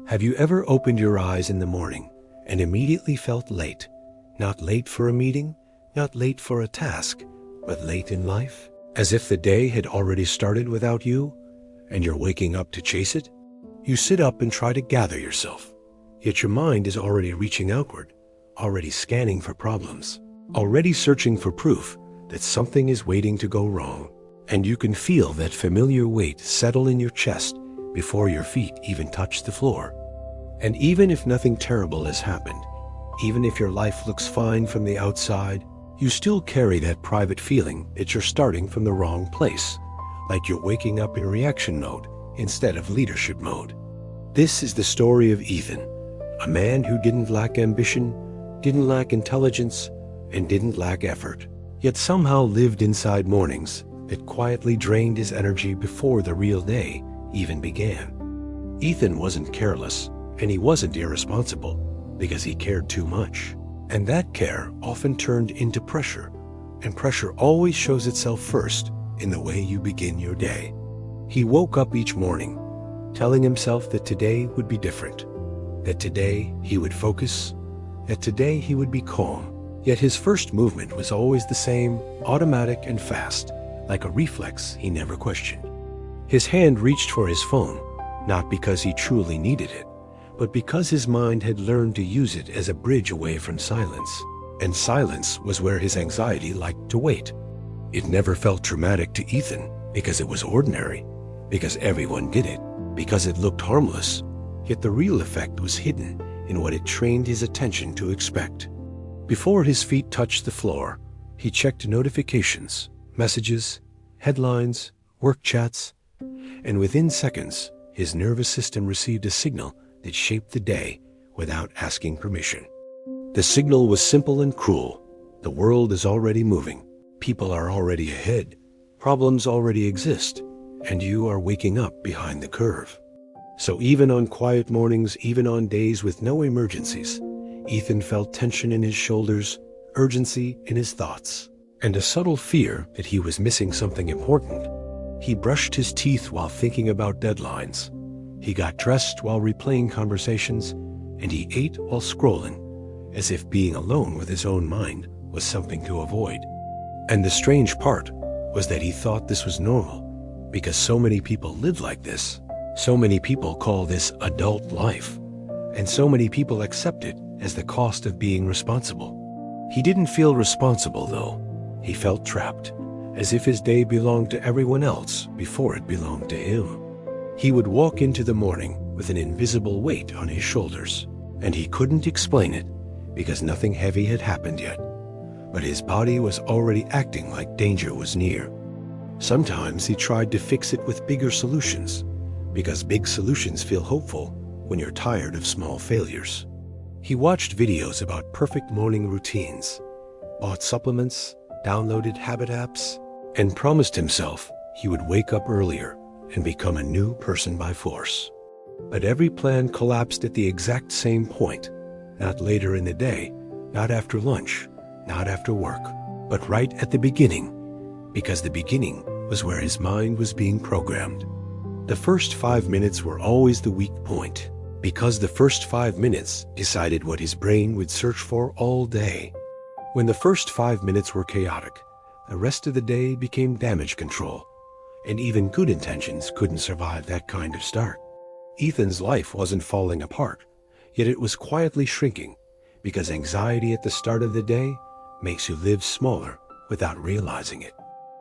Have you ever opened your eyes in the morning and immediately felt late? Not late for a meeting, not late for a task, but late in life? As if the day had already started without you, and you're waking up to chase it? You sit up and try to gather yourself, yet your mind is already reaching outward, already scanning for problems, already searching for proof that something is waiting to go wrong. And you can feel that familiar weight settle in your chest before your feet even touch the floor. And even if nothing terrible has happened, even if your life looks fine from the outside, you still carry that private feeling that you're starting from the wrong place, like you're waking up in reaction mode instead of leadership mode. This is the story of Ethan, a man who didn't lack ambition, didn't lack intelligence, and didn't lack effort, yet somehow lived inside mornings that quietly drained his energy before the real day even began. Ethan wasn't careless, and he wasn't irresponsible, because he cared too much. And that care often turned into pressure, and pressure always shows itself first in the way you begin your day. He woke up each morning, telling himself that today would be different, that today he would focus, that today he would be calm. Yet his first movement was always the same, automatic and fast, like a reflex he never questioned. His hand reached for his phone, not because he truly needed it, but because his mind had learned to use it as a bridge away from silence. And silence was where his anxiety liked to wait. It never felt traumatic to Ethan because it was ordinary, because everyone did it, because it looked harmless. Yet the real effect was hidden in what it trained his attention to expect. Before his feet touched the floor, he checked notifications, messages, headlines, work chats, and within seconds, his nervous system received a signal that shaped the day without asking permission. The signal was simple and cruel. The world is already moving. People are already ahead. Problems already exist, and you are waking up behind the curve. So even on quiet mornings, even on days with no emergencies, Ethan felt tension in his shoulders, urgency in his thoughts, and a subtle fear that he was missing something important. He brushed his teeth while thinking about deadlines. He got dressed while replaying conversations, and he ate while scrolling, as if being alone with his own mind was something to avoid. And the strange part was that he thought this was normal, because so many people live like this. So many people call this adult life, and so many people accept it as the cost of being responsible. He didn't feel responsible, though. He felt trapped, as if his day belonged to everyone else before it belonged to him. He would walk into the morning with an invisible weight on his shoulders, and he couldn't explain it because nothing heavy had happened yet. But his body was already acting like danger was near. Sometimes he tried to fix it with bigger solutions, because big solutions feel hopeful when you're tired of small failures. He watched videos about perfect morning routines, bought supplements, downloaded habit apps, and promised himself he would wake up earlier and become a new person by force. But every plan collapsed at the exact same point, not later in the day, not after lunch, not after work, but right at the beginning, because the beginning was where his mind was being programmed. The first 5 minutes were always the weak point, because the first 5 minutes decided what his brain would search for all day. When the first 5 minutes were chaotic, the rest of the day became damage control, and even good intentions couldn't survive that kind of start. Ethan's life wasn't falling apart, yet it was quietly shrinking, because anxiety at the start of the day makes you live smaller without realizing it.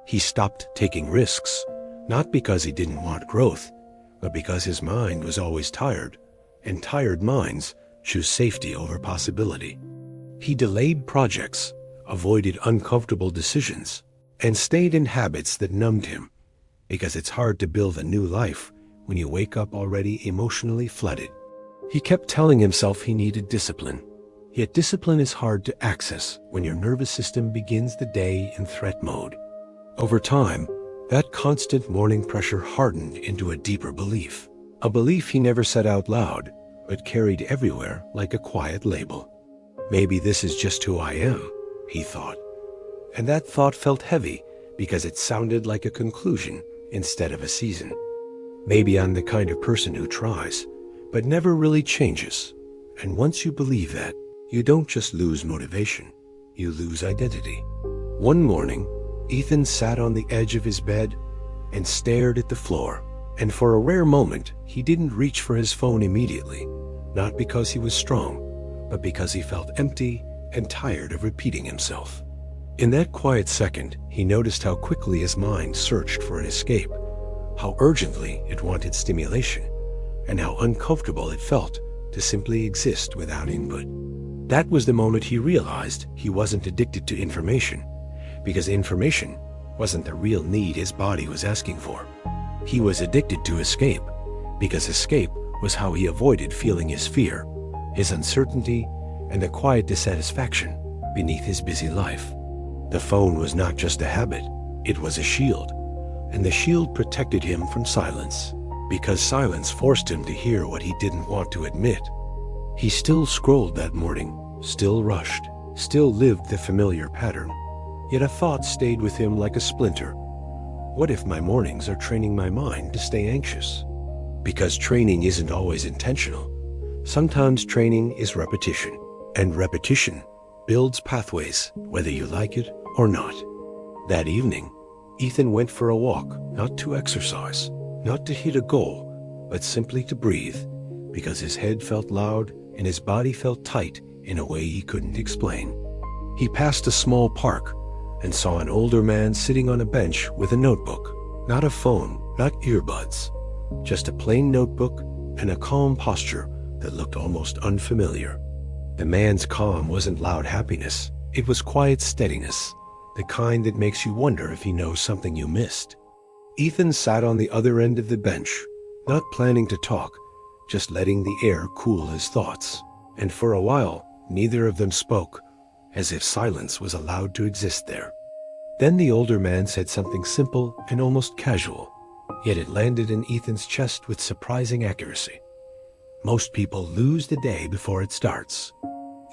He stopped taking risks, not because he didn't want growth, but because his mind was always tired, and tired minds choose safety over possibility. He delayed projects, avoided uncomfortable decisions, and stayed in habits that numbed him, because it's hard to build a new life when you wake up already emotionally flooded. He kept telling himself he needed discipline, yet discipline is hard to access when your nervous system begins the day in threat mode. Over time, that constant morning pressure hardened into a deeper belief, a belief he never said out loud, but carried everywhere like a quiet label. Maybe this is just who I am, he thought. And that thought felt heavy because it sounded like a conclusion instead of a season. Maybe I'm the kind of person who tries. but never really changes. And once you believe that, you don't just lose motivation, you lose identity. One morning, Ethan sat on the edge of his bed and stared at the floor. And for a rare moment, he didn't reach for his phone immediately, not because he was strong, but because he felt empty and tired of repeating himself. In that quiet second, he noticed how quickly his mind searched for an escape, how urgently it wanted stimulation, and how uncomfortable it felt to simply exist without input. That was the moment he realized he wasn't addicted to information, because information wasn't the real need his body was asking for. He was addicted to escape, because escape was how he avoided feeling his fear, his uncertainty, and the quiet dissatisfaction beneath his busy life. The phone was not just a habit, it was a shield, and the shield protected him from silence, because silence forced him to hear what he didn't want to admit. He still scrolled that morning, still rushed, still lived the familiar pattern, yet a thought stayed with him like a splinter. What if my mornings are training my mind to stay anxious? Because training isn't always intentional. Sometimes training is repetition, and repetition builds pathways, whether you like it or not. That evening, Ethan went for a walk, not to exercise, not to hit a goal, but simply to breathe, because his head felt loud and his body felt tight in a way he couldn't explain. He passed a small park and saw an older man sitting on a bench with a notebook. Not a phone, not earbuds, just a plain notebook and a calm posture that looked almost unfamiliar. The man's calm wasn't loud happiness, it was quiet steadiness, the kind that makes you wonder if he knows something you missed. Ethan sat on the other end of the bench, not planning to talk, just letting the air cool his thoughts. And for a while, neither of them spoke, as if silence was allowed to exist there. Then the older man said something simple and almost casual, yet it landed in Ethan's chest with surprising accuracy. Most people lose the day before it starts.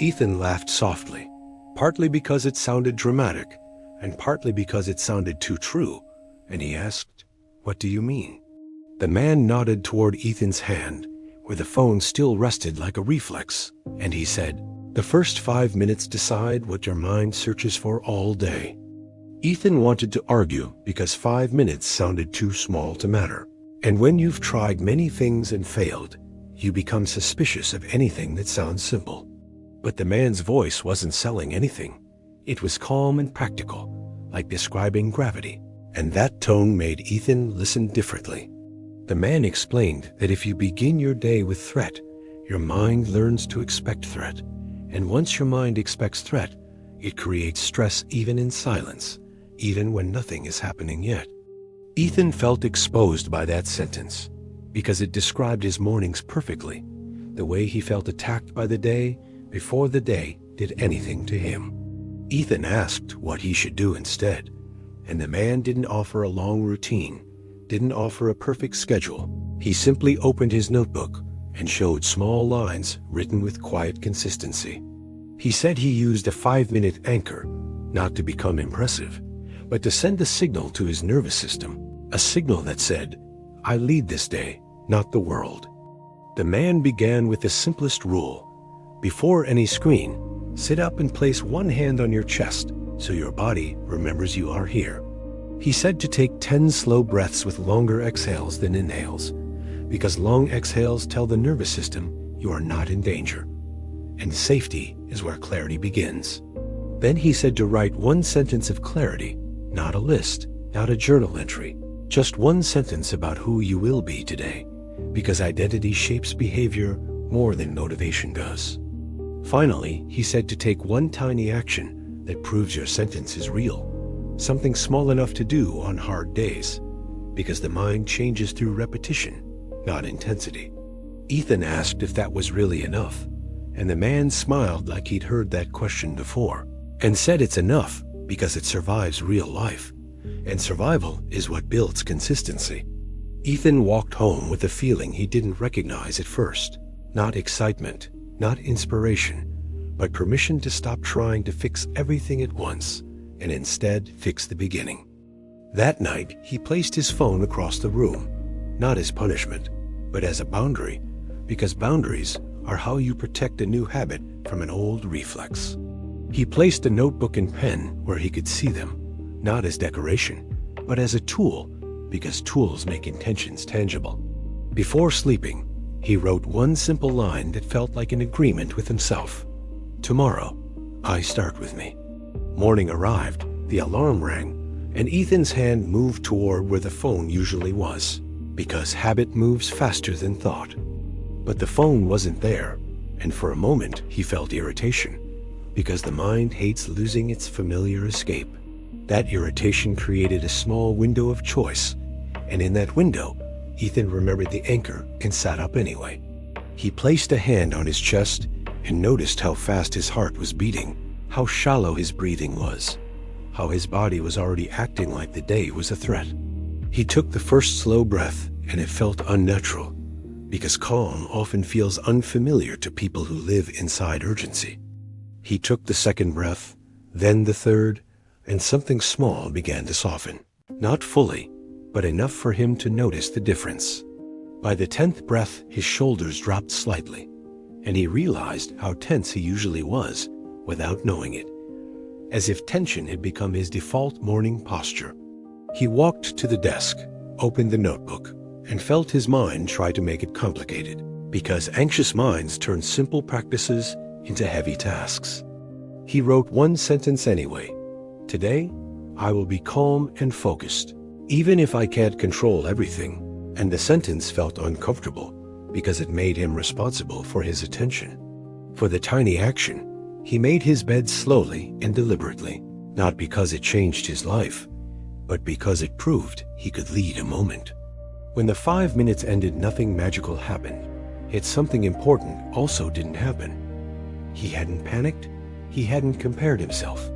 Ethan laughed softly, partly because it sounded dramatic, and partly because it sounded too true, and he asked, "What do you mean?" The man nodded toward Ethan's hand, where the phone still rested like a reflex, and he said, "The first 5 minutes decide what your mind searches for all day." Ethan wanted to argue because 5 minutes sounded too small to matter. And when you've tried many things and failed, you become suspicious of anything that sounds simple. But the man's voice wasn't selling anything. It was calm and practical, like describing gravity. And that tone made Ethan listen differently. The man explained that if you begin your day with threat, your mind learns to expect threat. And once your mind expects threat, it creates stress even in silence, even when nothing is happening yet. Ethan felt exposed by that sentence, because it described his mornings perfectly, the way he felt attacked by the day before the day did anything to him. Ethan asked what he should do instead, and the man didn't offer a long routine, didn't offer a perfect schedule. He simply opened his notebook and showed small lines written with quiet consistency. He said he used a 5-minute anchor, not to become impressive, but to send a signal to his nervous system, a signal that said, "I lead this day, not the world." The man began with the simplest rule. Before any screen, sit up and place one hand on your chest so your body remembers you are here. He said to take 10 slow breaths with longer exhales than inhales, because long exhales tell the nervous system you are not in danger. And safety is where clarity begins. Then he said to write one sentence of clarity, not a list, not a journal entry, just one sentence about who you will be today, because identity shapes behavior more than motivation does. Finally, he said to take one tiny action that proves your sentence is real, something small enough to do on hard days, because the mind changes through repetition, not intensity. Ethan asked if that was really enough, and the man smiled like he'd heard that question before, and said it's enough because it survives real life, and survival is what builds consistency. Ethan walked home with a feeling he didn't recognize at first, not excitement, not inspiration, but permission to stop trying to fix everything at once and instead fix the beginning. That night, he placed his phone across the room, not as punishment, but as a boundary, because boundaries are how you protect a new habit from an old reflex. He placed a notebook and pen where he could see them, not as decoration, but as a tool, because tools make intentions tangible. Before sleeping, he wrote one simple line that felt like an agreement with himself. Tomorrow, I start with me. Morning arrived, the alarm rang, and Ethan's hand moved toward where the phone usually was, because habit moves faster than thought. But the phone wasn't there, and for a moment he felt irritation, because the mind hates losing its familiar escape. That irritation created a small window of choice, and in that window, Ethan remembered the anchor and sat up anyway. He placed a hand on his chest and noticed how fast his heart was beating, how shallow his breathing was, how his body was already acting like the day was a threat. He took the first slow breath, and it felt unnatural, because calm often feels unfamiliar to people who live inside urgency. He took the second breath, then the third, and something small began to soften. Not fully, but enough for him to notice the difference. By the 10th breath, his shoulders dropped slightly, and he realized how tense he usually was without knowing it, as if tension had become his default morning posture. He walked to the desk, opened the notebook, and felt his mind try to make it complicated, because anxious minds turn simple practices into heavy tasks. He wrote one sentence anyway. Today, I will be calm and focused, even if I can't control everything. And the sentence felt uncomfortable because it made him responsible for his attention. For the tiny action, he made his bed slowly and deliberately, not because it changed his life, but because it proved he could lead a moment. When the 5 minutes ended, nothing magical happened, yet something important also didn't happen. He hadn't panicked, he hadn't compared himself,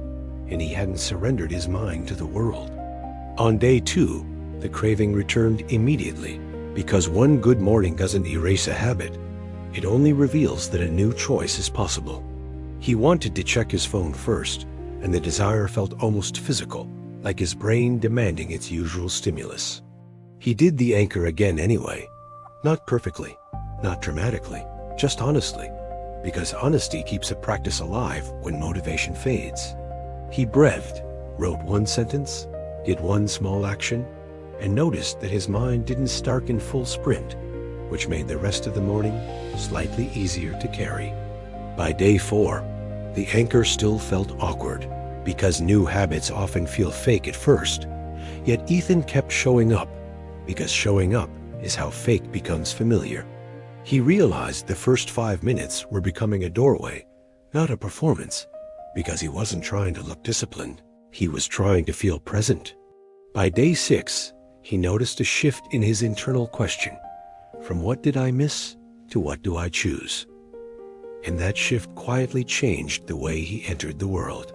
and he hadn't surrendered his mind to the world. On day 2, the craving returned immediately, because one good morning doesn't erase a habit. It only reveals that a new choice is possible. He wanted to check his phone first, and the desire felt almost physical, like his brain demanding its usual stimulus. He did the anchor again anyway, not perfectly, not dramatically, just honestly, because honesty keeps a practice alive when motivation fades. He breathed, wrote one sentence, did one small action, and noticed that his mind didn't start in full sprint, which made the rest of the morning slightly easier to carry. By day 4, the anchor still felt awkward, because new habits often feel fake at first. Yet Ethan kept showing up, because showing up is how fake becomes familiar. He realized the first 5 minutes were becoming a doorway, not a performance, because he wasn't trying to look disciplined. He was trying to feel present. By day 6, he noticed a shift in his internal question, from what did I miss to what do I choose? And that shift quietly changed the way he entered the world.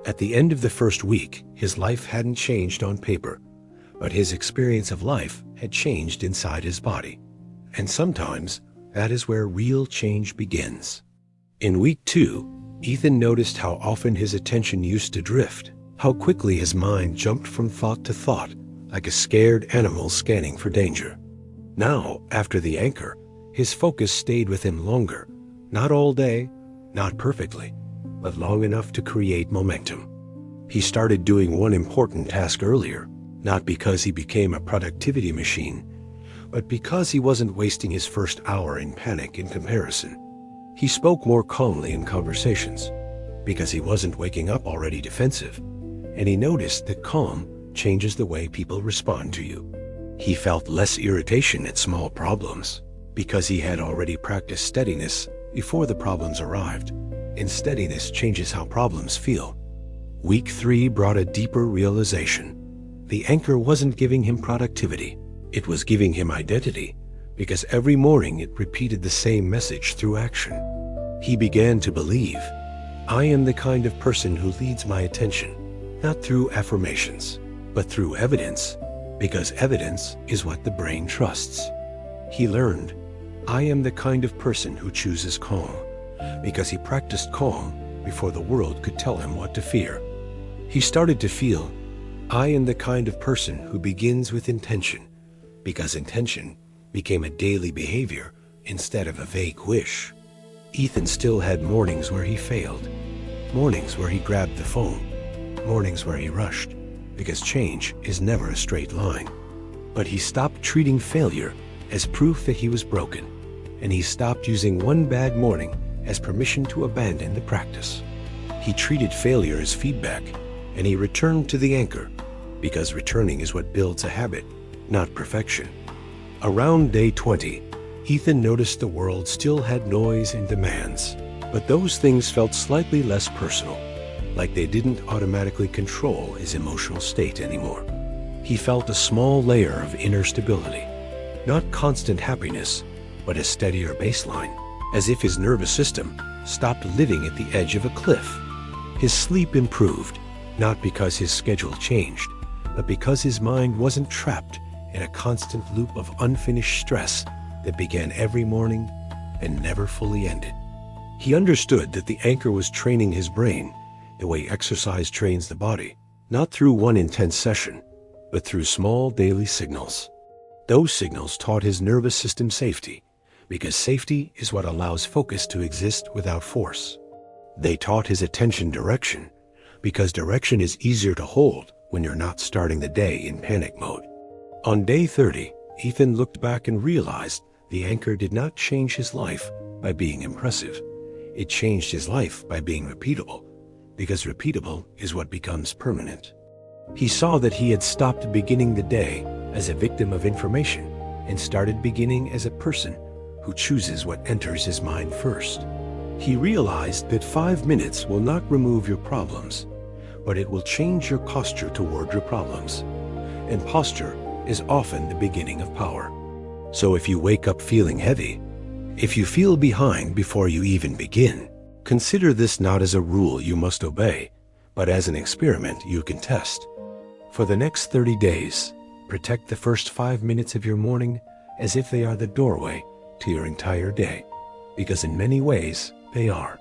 At the end of the first week, his life hadn't changed on paper, but his experience of life had changed inside his body. And sometimes, that is where real change begins. In week 2, Ethan noticed how often his attention used to drift, how quickly his mind jumped from thought to thought, like a scared animal scanning for danger. Now, after the anchor, his focus stayed with him longer, not all day, not perfectly, but long enough to create momentum. He started doing one important task earlier, not because he became a productivity machine, but because he wasn't wasting his first hour in panic and comparison. He spoke more calmly in conversations, because he wasn't waking up already defensive, and he noticed that calm changes the way people respond to you. He felt less irritation at small problems, because he had already practiced steadiness before the problems arrived, and steadiness changes how problems feel. Week 3 brought a deeper realization. The anchor wasn't giving him productivity, it was giving him identity, because every morning it repeated the same message through action. He began to believe, I am the kind of person who leads my attention, not through affirmations, but through evidence, because evidence is what the brain trusts. He learned, I am the kind of person who chooses calm, because he practiced calm before the world could tell him what to fear. He started to feel, I am the kind of person who begins with intention, because intention became a daily behavior instead of a vague wish. Ethan still had mornings where he failed, mornings where he grabbed the phone, mornings where he rushed, because change is never a straight line. But he stopped treating failure as proof that he was broken, and he stopped using one bad morning as permission to abandon the practice. He treated failure as feedback, and he returned to the anchor, because returning is what builds a habit, not perfection. Around day 20, Ethan noticed the world still had noise and demands, but those things felt slightly less personal, like they didn't automatically control his emotional state anymore. He felt a small layer of inner stability, not constant happiness, but a steadier baseline, as if his nervous system stopped living at the edge of a cliff. His sleep improved, not because his schedule changed, but because his mind wasn't trapped in a constant loop of unfinished stress that began every morning and never fully ended. He understood that the anchor was training his brain the way exercise trains the body, not through one intense session, but through small daily signals. Those signals taught his nervous system safety, because safety is what allows focus to exist without force. They taught his attention direction, because direction is easier to hold when you're not starting the day in panic mode. On day 30, Ethan looked back and realized the anchor did not change his life by being impressive. It changed his life by being repeatable, because repeatable is what becomes permanent. He saw that he had stopped beginning the day as a victim of information and started beginning as a person who chooses what enters his mind first. He realized that 5 minutes will not remove your problems, but it will change your posture toward your problems. And posture is often the beginning of power. So if you wake up feeling heavy, if you feel behind before you even begin, consider this not as a rule you must obey, but as an experiment you can test. For the next 30 days, protect the first 5 minutes of your morning as if they are the doorway to your entire day, because in many ways they are.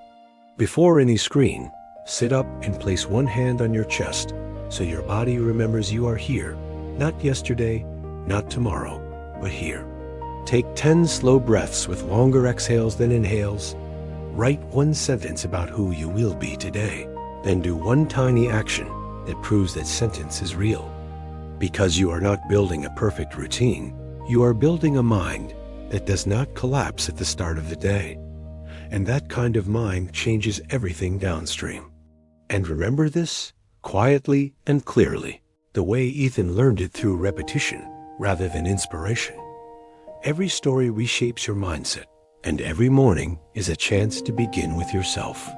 Before any screen, sit up and place one hand on your chest so your body remembers you are here, not yesterday, not tomorrow, but here. Take 10 slow breaths with longer exhales than inhales. Write one sentence about who you will be today. Then do one tiny action that proves that sentence is real. Because you are not building a perfect routine, you are building a mind that does not collapse at the start of the day. And that kind of mind changes everything downstream. And remember this quietly and clearly, the way Ethan learned it through repetition rather than inspiration. Every story reshapes your mindset, and every morning is a chance to begin with yourself.